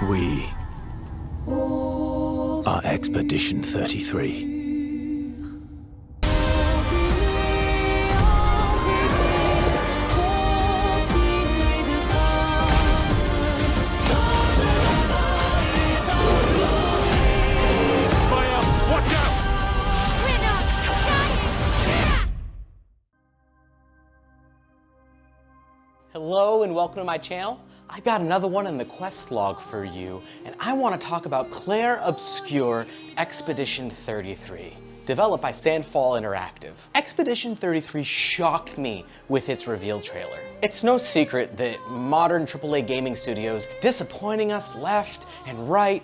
We are Expedition 33. Hello and welcome to my channel. I got another one in the quest log for you, and I want to talk about Clair Obscur Expedition 33, developed by Sandfall Interactive. Expedition 33 shocked me with its reveal trailer. It's no secret that modern AAA gaming studios disappointing us left and right,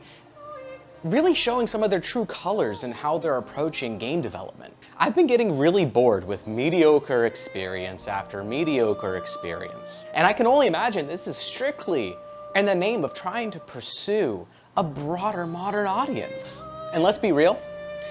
really showing some of their true colors and how they're approaching game development. I've been getting really bored with mediocre experience after mediocre experience. And I can only imagine this is strictly in the name of trying to pursue a broader modern audience. And let's be real,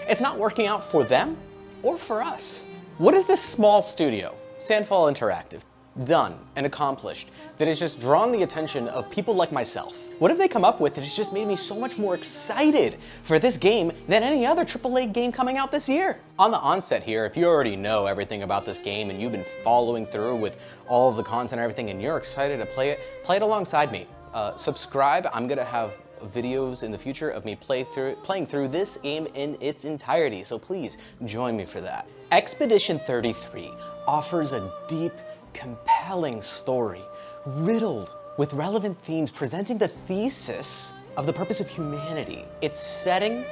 it's not working out for them or for us. What is this small studio, Sandfall Interactive, done and accomplished that has just drawn the attention of people like myself? What have they come up with that has just made me so much more excited for this game than any other AAA game coming out this year? On the onset here, if you already know everything about this game and you've been following through with all of the content and everything and you're excited to play it alongside me. Subscribe. I'm gonna have videos in the future of me playing through this game in its entirety, so please join me for that. Expedition 33 offers a deep, compelling story riddled with relevant themes presenting the thesis of the purpose of humanity. Its setting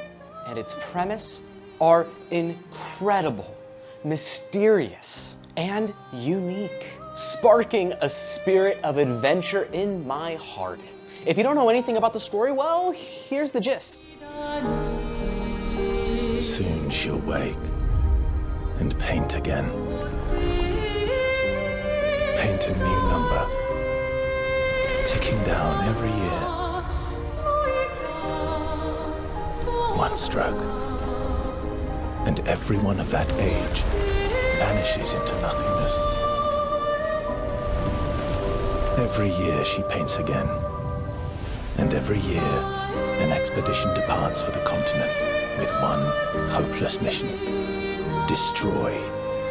and its premise are incredible, mysterious, and unique, sparking a spirit of adventure in my heart. If you don't know anything about the story, well, here's the gist. Soon she'll wake and paint again. Paint a new number, ticking down every year. One stroke, and everyone of that age vanishes into nothingness. Every year she paints again, and every year an expedition departs for the continent with one hopeless mission: destroy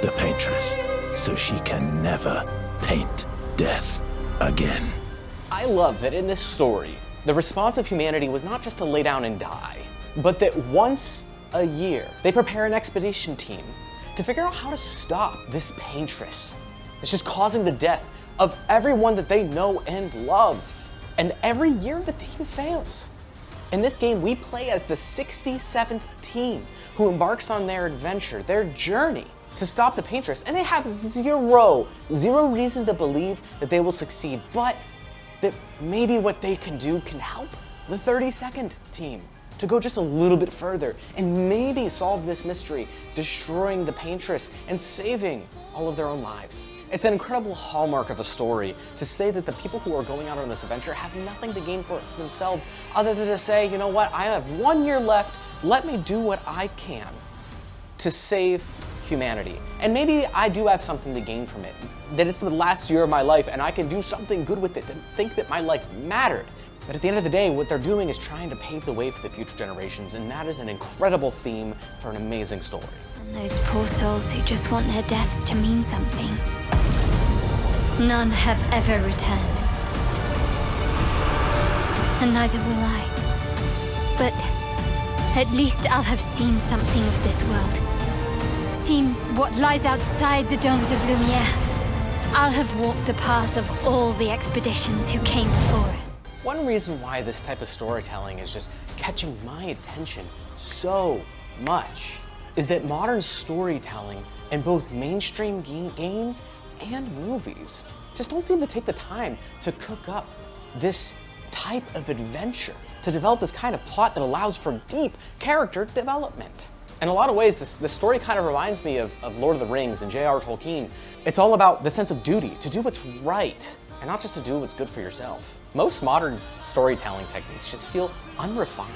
the paintress so she can never paint death again. I love that in this story, the response of humanity was not just to lay down and die, but that once a year, they prepare an expedition team to figure out how to stop this paintress that's just causing the death of everyone that they know and love. And every year the team fails. In this game, we play as the 67th team who embarks on their adventure, their journey to stop the paintress, and they have zero reason to believe that they will succeed, but that maybe what they can do can help the 32nd team to go just a little bit further and maybe solve this mystery, destroying the paintress and saving all of their own lives. It's an incredible hallmark of a story to say that the people who are going out on this adventure have nothing to gain for themselves other than to say, you know what, I have 1 year left, let me do what I can to save humanity. And maybe I do have something to gain from it, that it's the last year of my life and I can do something good with it and think that my life mattered. But at the end of the day, what they're doing is trying to pave the way for the future generations, and that is an incredible theme for an amazing story. And those poor souls who just want their deaths to mean something. None have ever returned. And neither will I. But at least I'll have seen something of this world. Seen what lies outside the domes of Lumiere. I'll have walked the path of all the expeditions who came before us. One reason why this type of storytelling is just catching my attention so much is that modern storytelling in both mainstream games and movies just don't seem to take the time to cook up this type of adventure, to develop this kind of plot that allows for deep character development. In a lot of ways, this story kind of reminds me of Lord of the Rings and J.R. Tolkien. It's all about the sense of duty, to do what's right, and not just to do what's good for yourself. Most modern storytelling techniques just feel unrefined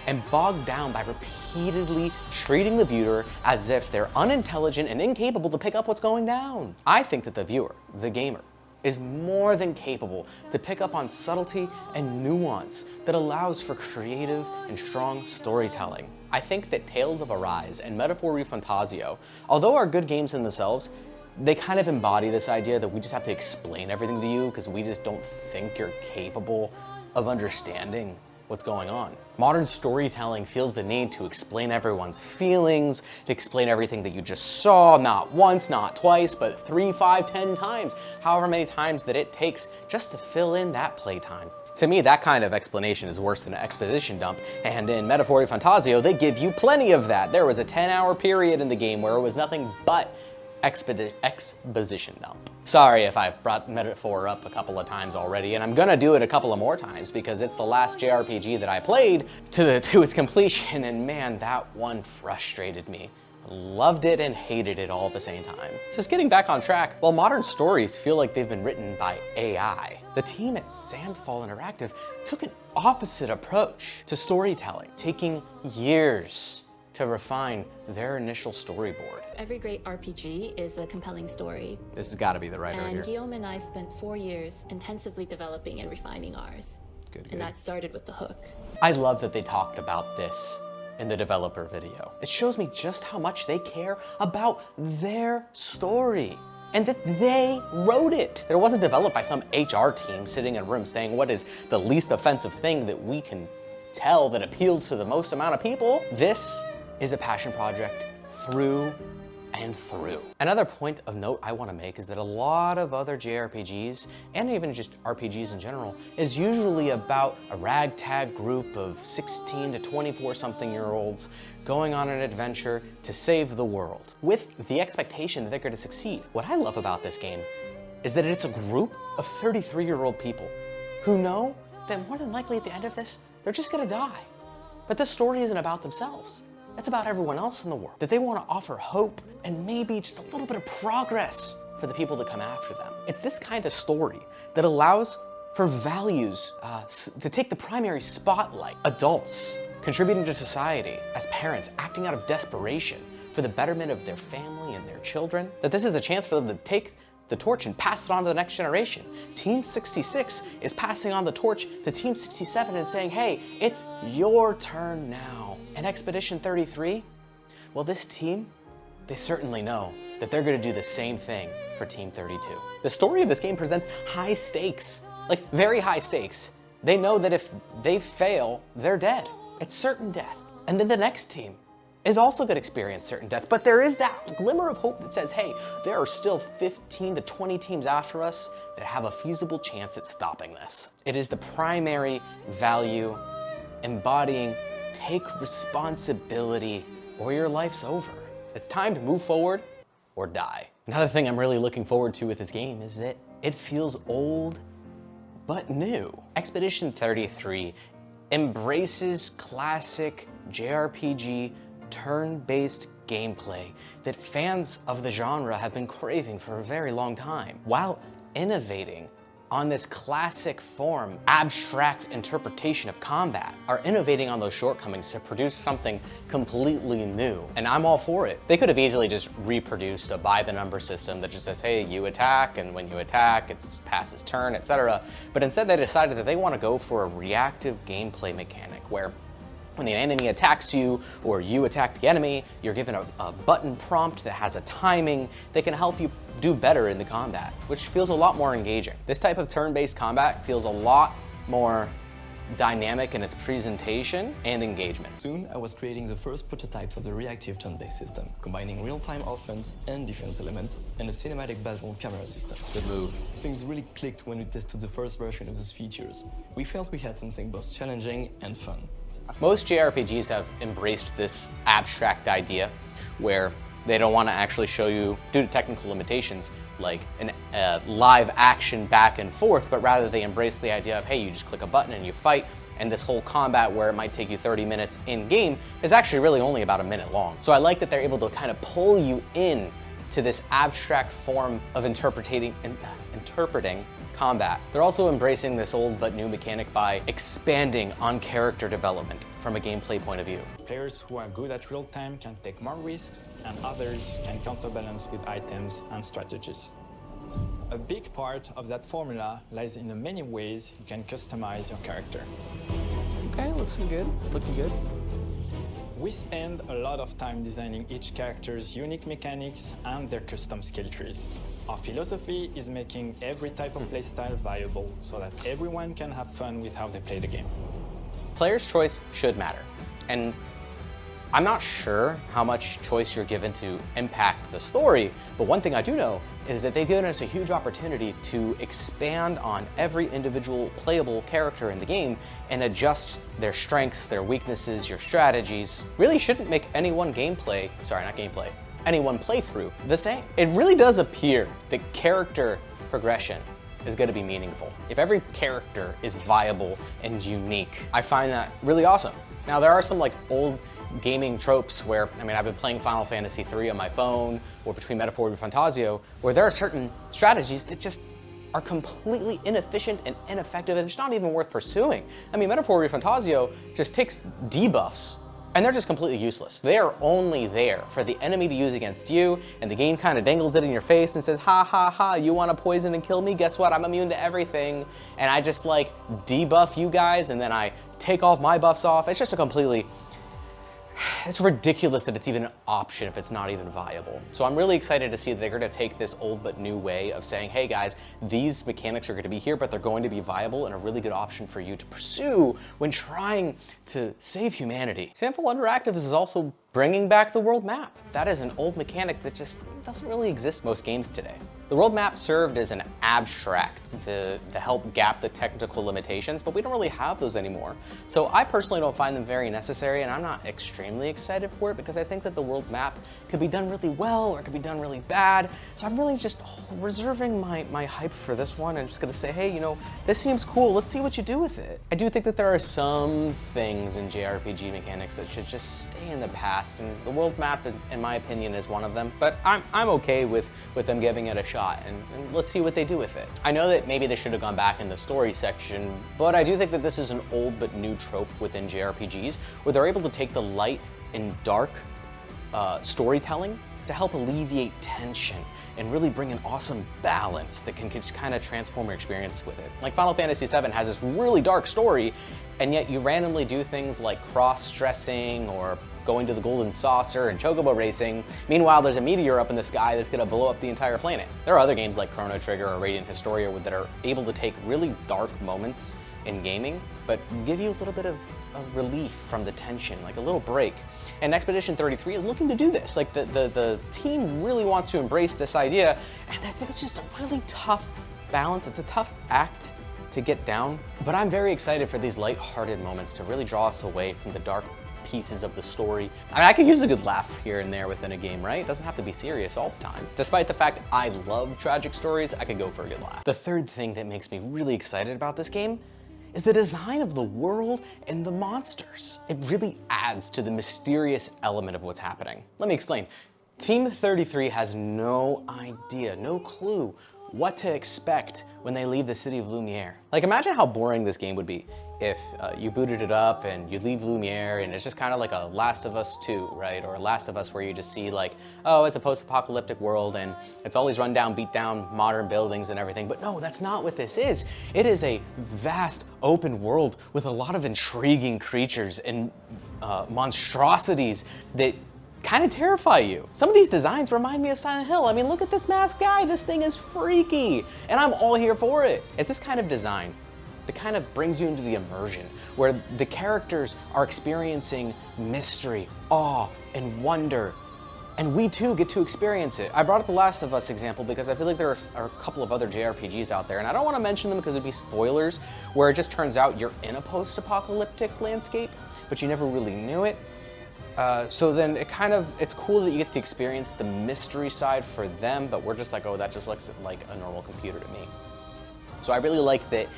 and bogged down by repeatedly treating the viewer as if they're unintelligent and incapable to pick up what's going down. I think that the viewer, the gamer, is more than capable to pick up on subtlety and nuance that allows for creative and strong storytelling. I think that Tales of Arise and Metaphor Fantasio, although are good games in themselves, they kind of embody this idea that we just have to explain everything to you because we just don't think you're capable of understanding what's going on. Modern storytelling feels the need to explain everyone's feelings, to explain everything that you just saw, not once, not twice, but 3, 5, 10 times, however many times that it takes just to fill in that playtime. To me, that kind of explanation is worse than an exposition dump, and in Metaphor Fantasio, they give you plenty of that. There was a 10-hour period in the game where it was nothing but exposition dump. Sorry if I've brought Metaphor up a couple of times already, and I'm gonna do it a couple of more times because it's the last JRPG that I played to its completion, and man, that one frustrated me. Loved it and hated it all at the same time. So just getting back on track, while modern stories feel like they've been written by AI, the team at Sandfall Interactive took an opposite approach to storytelling, taking years to refine their initial storyboard. Every great RPG is a compelling story. This has got to be the writer here. And Guillaume and I spent 4 years intensively developing and refining ours. Good. And that started with the hook. I love that they talked about this in the developer video. It shows me just how much they care about their story and that they wrote it. It wasn't developed by some HR team sitting in a room saying what is the least offensive thing that we can tell that appeals to the most amount of people. This is a passion project through and through. Another point of note I want to make is that a lot of other JRPGs, and even just RPGs in general, is usually about a ragtag group of 16 to 24-something-year-olds going on an adventure to save the world, with the expectation that they're going to succeed. What I love about this game is that it's a group of 33-year-old people who know that more than likely at the end of this, they're just going to die. But this story isn't about themselves. It's about everyone else in the world, that they want to offer hope and maybe just a little bit of progress for the people that come after them. It's this kind of story that allows for values to take the primary spotlight. Adults contributing to society as parents, acting out of desperation for the betterment of their family and their children. That this is a chance for them to take the torch and pass it on to the next generation. Team 66 is passing on the torch to Team 67 and saying, hey, it's your turn now. And Expedition 33, well, this team, they certainly know that they're gonna do the same thing for Team 32. The story of this game presents high stakes, like very high stakes. They know that if they fail, they're dead. It's certain death. And then the next team is also gonna experience certain death, but there is that glimmer of hope that says, hey, there are still 15 to 20 teams after us that have a feasible chance at stopping this. It is the primary value embodying take responsibility or your life's over. It's time to move forward or die. Another thing I'm really looking forward to with this game is that it feels old but new. Expedition 33 embraces classic JRPG turn-based gameplay that fans of the genre have been craving for a very long time, while innovating on this classic form, abstract interpretation of combat, are innovating on those shortcomings to produce something completely new. And I'm all for it. They could have easily just reproduced a by-the-number system that just says, hey, you attack, and when you attack, it's passes turn, etc. But instead they decided that they want to go for a reactive gameplay mechanic where when the enemy attacks you or you attack the enemy, you're given a button prompt that has a timing that can help you do better in the combat, which feels a lot more engaging. This type of turn-based combat feels a lot more dynamic in its presentation and engagement. Soon, I was creating the first prototypes of the reactive turn-based system, combining real-time offense and defense element and a cinematic battle camera system. Good move. Things really clicked when we tested the first version of those features. We felt we had something both challenging and fun. Most JRPGs have embraced this abstract idea where they don't want to actually show you, due to technical limitations, like a live action back and forth, but rather they embrace the idea of, hey, you just click a button and you fight, and this whole combat where it might take you 30 minutes in game is actually really only about a minute long. So I like that they're able to kind of pull you in to this abstract form of interpreting combat. They're also embracing this old but new mechanic by expanding on character development from a gameplay point of view. Players who are good at real-time can take more risks, and others can counterbalance with items and strategies. A big part of that formula lies in the many ways you can customize your character. Okay, looking good, looking good. We spend a lot of time designing each character's unique mechanics and their custom skill trees. Our philosophy is making every type of playstyle viable so that everyone can have fun with how they play the game. Player's choice should matter. And I'm not sure how much choice you're given to impact the story, but one thing I do know is that they've given us a huge opportunity to expand on every individual playable character in the game and adjust their strengths, their weaknesses, your strategies. Really shouldn't make any one any one playthrough the same. It really does appear that character progression is going to be meaningful. If every character is viable and unique, I find that really awesome. Now there are some like old gaming tropes where, I mean, I've been playing Final Fantasy III on my phone or between Metaphor and Fantasio, where there are certain strategies that just are completely inefficient and ineffective and it's not even worth pursuing. I mean, Metaphor and Fantasio just takes debuffs and they're just completely useless. They are only there for the enemy to use against you, and the game kind of dangles it in your face and says, ha ha ha, you want to poison and kill me? Guess what? I'm immune to everything. And I just like debuff you guys and then I take all of my buffs off. It's just a completely, it's ridiculous that it's even an option if it's not even viable. So I'm really excited to see that they're going to take this old but new way of saying, hey guys, these mechanics are going to be here, but they're going to be viable and a really good option for you to pursue when trying to save humanity. Sandful Interactive is also bringing back the world map. That is an old mechanic that just doesn't really exist in most games today. The world map served as an abstract to help gap the technical limitations, but we don't really have those anymore. So I personally don't find them very necessary, and I'm not extremely excited for it because I think that the world map could be done really well or it could be done really bad. So I'm really just reserving my hype for this one and just gonna say, hey, you know, this seems cool, let's see what you do with it. I do think that there are some things in JRPG mechanics that should just stay in the past, and the world map, in my opinion, is one of them. But I'm okay with them giving it a shot, and let's see what they do with it. I know that maybe they should have gone back in the story section, but I do think that this is an old but new trope within JRPGs, where they're able to take the light and dark storytelling to help alleviate tension and really bring an awesome balance that can just kind of transform your experience with it. Like Final Fantasy VII has this really dark story, and yet you randomly do things like cross-dressing or going to the Golden Saucer and Chocobo racing. Meanwhile, there's a meteor up in the sky that's gonna blow up the entire planet. There are other games like Chrono Trigger or Radiant Historia that are able to take really dark moments in gaming, but give you a little bit of relief from the tension, like a little break. And Expedition 33 is looking to do this. Like the team really wants to embrace this idea, and I think it's just a really tough balance. It's a tough act to get down, but I'm very excited for these light-hearted moments to really draw us away from the dark pieces of the story. I mean, I could use a good laugh here and there within a game, right? It doesn't have to be serious all the time. Despite the fact I love tragic stories, I could go for a good laugh. The third thing that makes me really excited about this game is the design of the world and the monsters. It really adds to the mysterious element of what's happening. Let me explain. Team 33 has no idea, no clue what to expect when they leave the city of Lumiere. Like, imagine how boring this game would be if you booted it up and you leave Lumiere and it's just kind of like a Last of Us 2, right? Or a Last of Us where you just see like, oh, it's a post-apocalyptic world and it's all these run-down, beat-down modern buildings and everything. But no, that's not what this is. It is a vast open world with a lot of intriguing creatures and monstrosities that kind of terrify you. Some of these designs remind me of Silent Hill. I mean, look at this masked guy. This thing is freaky, and I'm all here for it. It's this kind of design that kind of brings you into the immersion, where the characters are experiencing mystery, awe, and wonder, and we too get to experience it. I brought up the Last of Us example because I feel like there are a couple of other JRPGs out there, and I don't want to mention them because it'd be spoilers, where it just turns out you're in a post-apocalyptic landscape, but you never really knew it. So then it's cool that you get to experience the mystery side for them, but we're just like, oh, that just looks like a normal computer to me. So I really like that,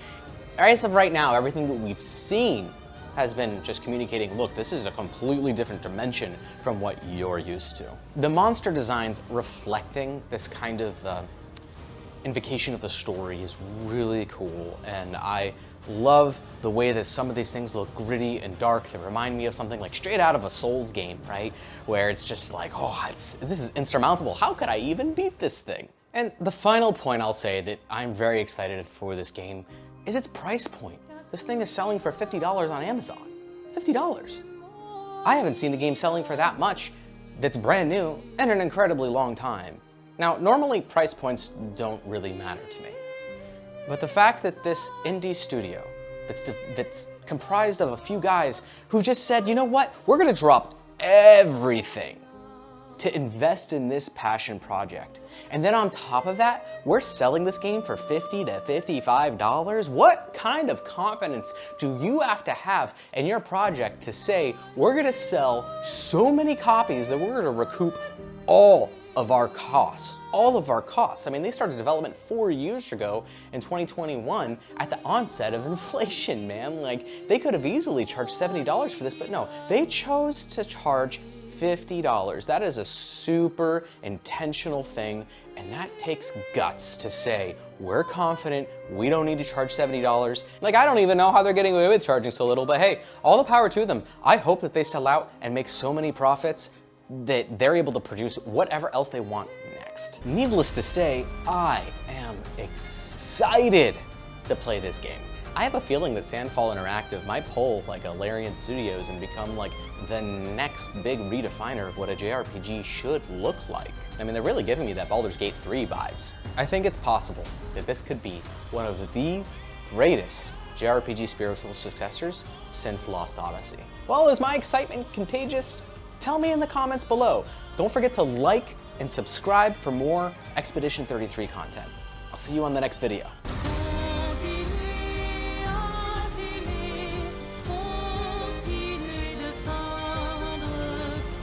as of right now, everything that we've seen has been just communicating, look, this is a completely different dimension from what you're used to. The monster designs reflecting this kind of invocation of the story is really cool, and I love the way that some of these things look gritty and dark. They remind me of something like straight out of a Souls game, right? Where it's just like, oh, this is insurmountable. How could I even beat this thing? And the final point I'll say that I'm very excited for this game is its price point. This thing is selling for $50 on Amazon. $50. I haven't seen a game selling for that much that's brand new in an incredibly long time. Now, normally price points don't really matter to me. But the fact that this indie studio that's comprised of a few guys who just said, you know what, we're gonna drop everything to invest in this passion project. And then on top of that, we're selling this game for $50 to $55. What kind of confidence do you have to have in your project to say, we're gonna sell so many copies that we're gonna recoup all of our costs, all of our costs. I mean, they started development 4 years ago in 2021 at the onset of inflation, man. Like, they could have easily charged $70 for this, but no, they chose to charge $50. That is a super intentional thing, and that takes guts to say, we're confident, we don't need to charge $70. Like, I don't even know how they're getting away with charging so little, but hey, all the power to them. I hope that they sell out and make so many profits that they're able to produce whatever else they want next. Needless to say, I am excited to play this game. I have a feeling that Sandfall Interactive might pull like a Larian Studios and become like the next big redefiner of what a JRPG should look like. I mean, they're really giving me that Baldur's Gate 3 vibes. I think it's possible that this could be one of the greatest JRPG spiritual successors since Lost Odyssey. Well, is my excitement contagious? Tell me in the comments below. Don't forget to like and subscribe for more Expedition 33 content. I'll see you on the next video.